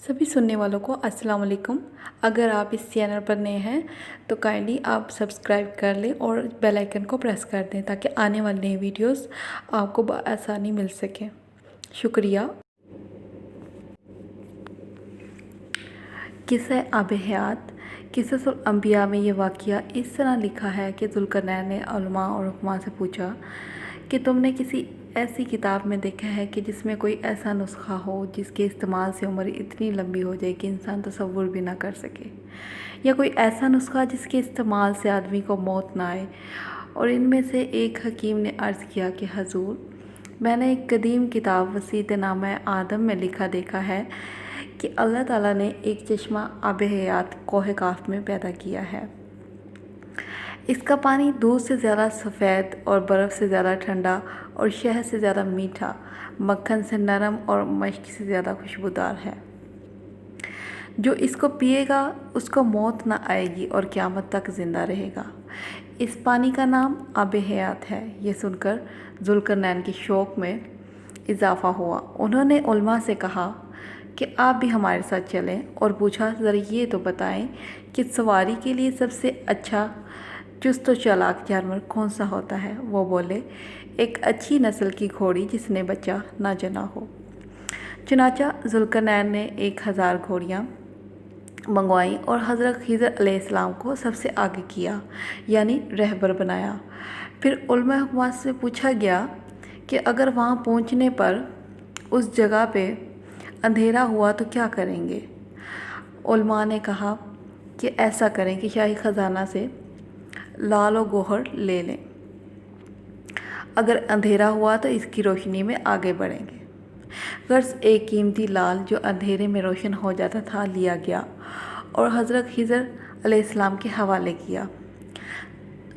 सभी सुनने वालों को अस्सलाम वालेकुम। अगर आप इस चैनल पर नए हैं तो काइंडली आप सब्सक्राइब कर लें और बेल आइकन को प्रेस कर दें ताकि आने वाले नए वीडियोस आपको आसानी मिल सके। शुक्रिया। किस्सा आब हयात क़िससुल अंबिया में ये वाक़या इस तरह लिखा है कि ज़ुल्करनैन ने उलमा और हुक्मा से पूछा कि तुमने किसी ऐसी किताब में देखा है कि जिसमें कोई ऐसा नुस्खा हो जिसके इस्तेमाल से उम्र इतनी लंबी हो जाए कि इंसान तसव्वुर भी ना कर सके, या कोई ऐसा नुस्खा जिसके इस्तेमाल से आदमी को मौत ना आए। और इनमें से एक हकीम ने अर्ज़ किया कि हजूर, मैंने एक कदीम किताब वसीत नामा आदम में लिखा देखा है कि अल्लाह ताला ने एक चश्मा आब हयात कोह काफ में पैदा किया है। इसका पानी दूध से ज़्यादा सफ़ेद और बर्फ़ से ज़्यादा ठंडा और शहद से ज़्यादा मीठा, मक्खन से नरम और मश्क से ज़्यादा खुशबूदार है। जो इसको पिएगा उसको मौत ना आएगी और क़यामत तक ज़िंदा रहेगा। इस पानी का नाम आब हयात है। ये सुनकर ज़ुल्करनैन के शौक़ में इजाफ़ा हुआ। उन्होंने उलमा से कहा कि आप भी हमारे साथ चलें और पूछा, ज़रा ये तो बताएं कि सवारी के लिए सबसे अच्छा चुस्त व चालाक जानवर कौन सा होता है। वो बोले, एक अच्छी नस्ल की घोड़ी जिसने बच्चा ना जना हो। चुनाचा ज़ुल्करनैन ने 1000 घोड़ियाँ मंगवाई और हज़रत खिज़र अलैहिस्सलाम को सबसे आगे किया, यानी रहबर बनाया। फिर उलमा हुक्मा से पूछा गया कि अगर वहाँ पहुँचने पर उस जगह पे अंधेरा हुआ तो क्या करेंगे। उलमा ने कहा कि ऐसा करें कि शाही ख़जाना से लाल व गोहर ले लें। अगर अंधेरा हुआ तो इसकी रोशनी में आगे बढ़ेंगे। गर्ज एक कीमती लाल जो अंधेरे में रोशन हो जाता था लिया गया और हज़रत खिज़र अलैहिस्सलाम के हवाले किया।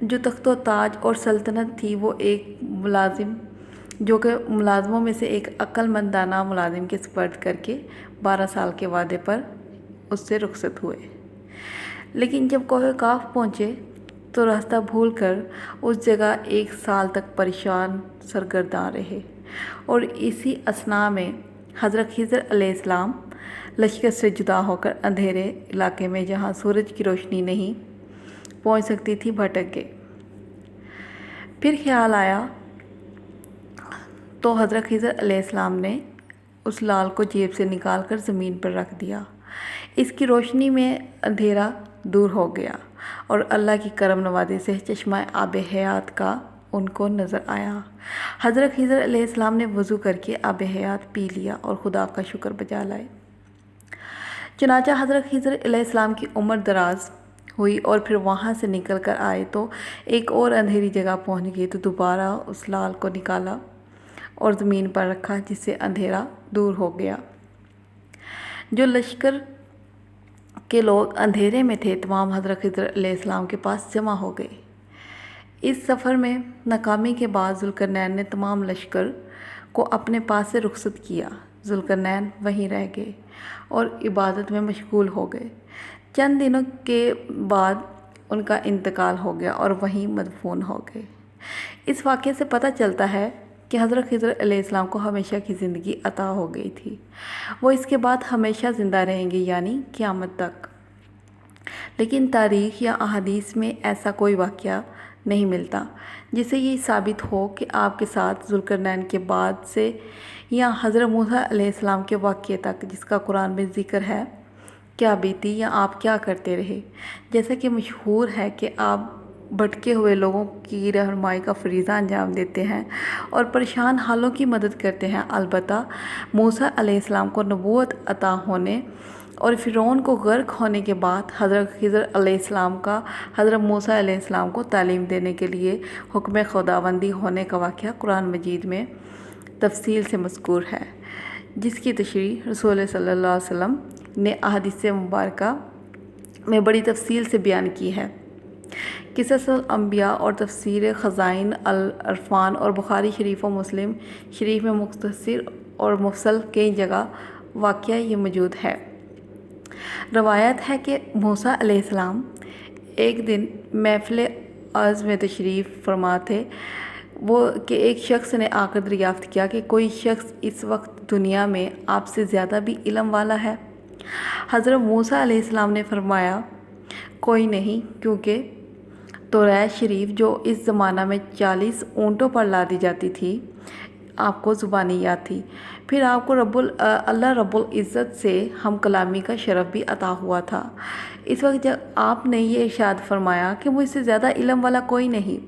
जो तख्तो ताज और सल्तनत थी वो एक मुलाजिम, जो कि मुलाजमों में से एक अक्लमंद दाना मुलाजिम के सुपर्द करके 12 साल के वादे पर उससे रुखसत हुए। लेकिन जब कोह काफ पहुँचे तो रास्ता भूलकर उस जगह 1 साल तक परेशान सरगर्दान रहे। और इसी असना में हज़रत खिज़र अलैहिस्सलाम लश्कर से जुदा होकर अंधेरे इलाके में जहाँ सूरज की रोशनी नहीं पहुँच सकती थी भटक गए। फिर ख्याल आया तो हज़रत खिज़र अलैहिस्सलाम ने उस लाल को जेब से निकाल कर ज़मीन पर रख दिया। इसकी रोशनी में अंधेरा दूर हो गया और अल्लाह की करम नवाज़ी से चश्मा आब हयात का उनको नज़र आया। हज़रत खिज़र अलैहिस्सलाम ने वज़ू करके आब हयात पी लिया और खुदा का शुक्र बजा लाए। चुनाचा हज़रत खिज़र अलैहिस्सलाम की उम्र दराज हुई और फिर वहाँ से निकल कर आए तो एक और अंधेरी जगह पहुँच गए तो दोबारा उस लाल को निकाला और ज़मीन पर रखा, जिससे अंधेरा दूर हो गया। जो लश्कर के लोग अंधेरे में थे तमाम हज़रत खिज़र अलैहिस्सलाम के पास जमा हो गए। इस सफ़र में नाकामी के बाद ज़ुल्करनैन ने तमाम लश्कर को अपने पास से रुखसत किया। ज़ुल्करनैन वहीं रह गए और इबादत में मशगूल हो गए। चंद दिनों के बाद उनका इंतकाल हो गया और वहीं मदफून हो गए। इस वाक़े से पता चलता है कि हज़रत खिज़र अलैहिस्सलाम को हमेशा की ज़िंदगी अता हो गई थी। वो इसके बाद हमेशा ज़िंदा रहेंगे, यानी क़यामत तक। लेकिन तारीख़ या अहादीस में ऐसा कोई वाक़या नहीं मिलता जिससे ये साबित हो कि आपके साथ ज़ुल्करनैन के बाद से या हज़रत मूसा अलैहिस्सलाम के वाक़ये तक जिसका कुरान में ज़िक्र है क्या बीती या आप क्या करते रहे। जैसा कि मशहूर है कि आप भटके हुए लोगों की रहनुमाई का फरीज़ा अंजाम देते हैं और परेशान हालों की मदद करते हैं। अलबत्ता मूसा अलैहिस्सलाम को नबूवत अता होने और फ़िरौन को गर्क होने के बाद हज़रत खिज़र अलैहिस्सलाम का हज़रत मूसा अलैहिस्सलाम को तालीम देने के लिए हुक्म खुदाबंदी होने का वाक़या कुरान मजीद में तफसील से मज़कूर है, जिसकी तशरीह रसूल सल्लल्लाहु अलैहि वसल्लम ने अहादीस मुबारका में बड़ी तफसील से बयान की है। क़िससुल अंबिया और तफसीर ख़ज़ाइन अल अरफ़ान और बुखारी शरीफ और मुस्लिम शरीफ में मुख्तसर और मुफसल कई जगह वाक़या ये मौजूद है। रवायत है कि मूसा अलैहिस्सलाम एक दिन महफ़िल अर्ज़ में तशरीफ़ फरमा थे वो कि एक शख्स ने आकर दरियाफ़्त किया कि कोई शख्स इस वक्त दुनिया में आपसे ज़्यादा भी इल्म वाला है। حضرت موسیٰ علیہ السلام نے فرمایا کوئی نہیں، کیونکہ توریت شریف جو اس زمانہ میں 40 اونٹوں پر لادی جاتی تھی آپ کو زبانی یاد تھی۔ پھر آپ کو اللہ رب العزت سے ہم کلامی کا شرف بھی عطا ہوا تھا۔ اس وقت جب آپ نے یہ ارشاد فرمایا کہ مجھ سے زیادہ علم والا کوئی نہیں،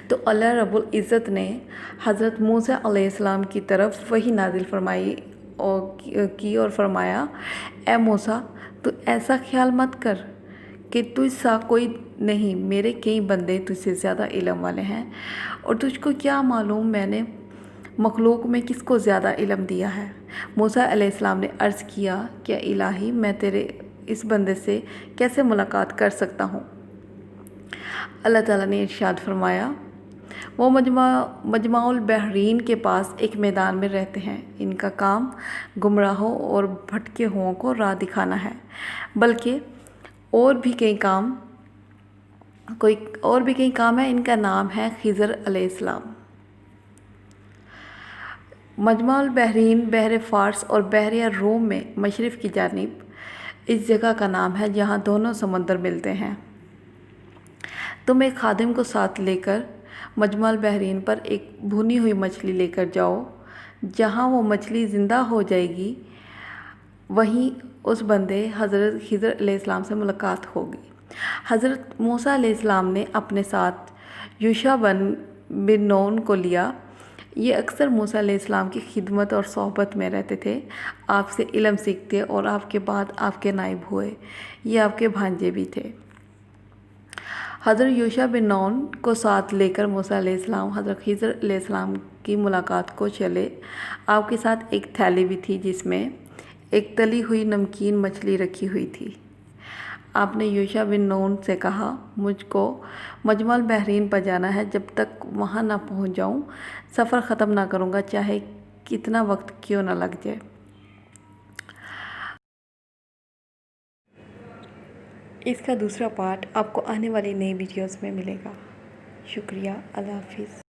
تو اللہ رب العزت نے حضرت موسیٰ علیہ السلام کی طرف وحی نازل فرمائی اور فرمایا اے موسیٰ، تو ایسا خیال مت کر کہ تجھ سا کوئی نہیں، میرے کئی بندے تجھ سے زیادہ علم والے ہیں، اور تجھ کو کیا معلوم میں نے مخلوق میں کس کو زیادہ علم دیا ہے۔ موسیٰ علیہ السلام نے عرض کیا کہ الہی، میں تیرے اس بندے سے کیسے ملاقات کر سکتا ہوں؟ اللہ تعالیٰ نے ارشاد فرمایا وہ مجمع البحرین کے پاس ایک میدان میں رہتے ہیں، ان کا کام گمراہوں اور بھٹکے ہوں کو راہ دکھانا ہے، بلکہ اور بھی کئی کام ہے۔ ان کا نام ہے خضر علیہ السلام۔ مجمع البحرین بحر فارس اور بحر روم میں مشرق کی جانب اس جگہ کا نام ہے جہاں دونوں سمندر ملتے ہیں۔ تم ایک خادم کو ساتھ لے کر مجمع البحرین پر ایک بھونی ہوئی مچھلی لے کر جاؤ، جہاں وہ مچھلی زندہ ہو جائے گی وہیں اس بندے حضرت خضر علیہ السلام سے ملاقات ہوگی۔ حضرت موسیٰ علیہ السلام نے اپنے ساتھ یوشع بن نون کو لیا۔ یہ اکثر موسیٰ علیہ السلام کی خدمت اور صحبت میں رہتے تھے، آپ سے علم سیکھتے اور آپ کے بعد آپ کے نائب ہوئے۔ یہ آپ کے بھانجے بھی تھے۔ حضرت یوشع بن نون کو ساتھ لے کر موسیٰ علیہ السلام حضرت خضر علیہ السلام کی ملاقات کو چلے۔ آپ کے ساتھ ایک تھیلی بھی تھی جس میں ایک تلی ہوئی نمکین مچھلی رکھی ہوئی تھی۔ آپ نے یوشع بن نون سے کہا مجھ کو مجمع البحرین پر جانا ہے، جب تک وہاں نہ پہنچ جاؤں سفر ختم نہ کروں گا، چاہے کتنا وقت کیوں نہ لگ جائے۔ اس کا دوسرا پارٹ آپ کو آنے والی نئی ویڈیوز میں ملے گا۔ شکریہ، اللہ حافظ۔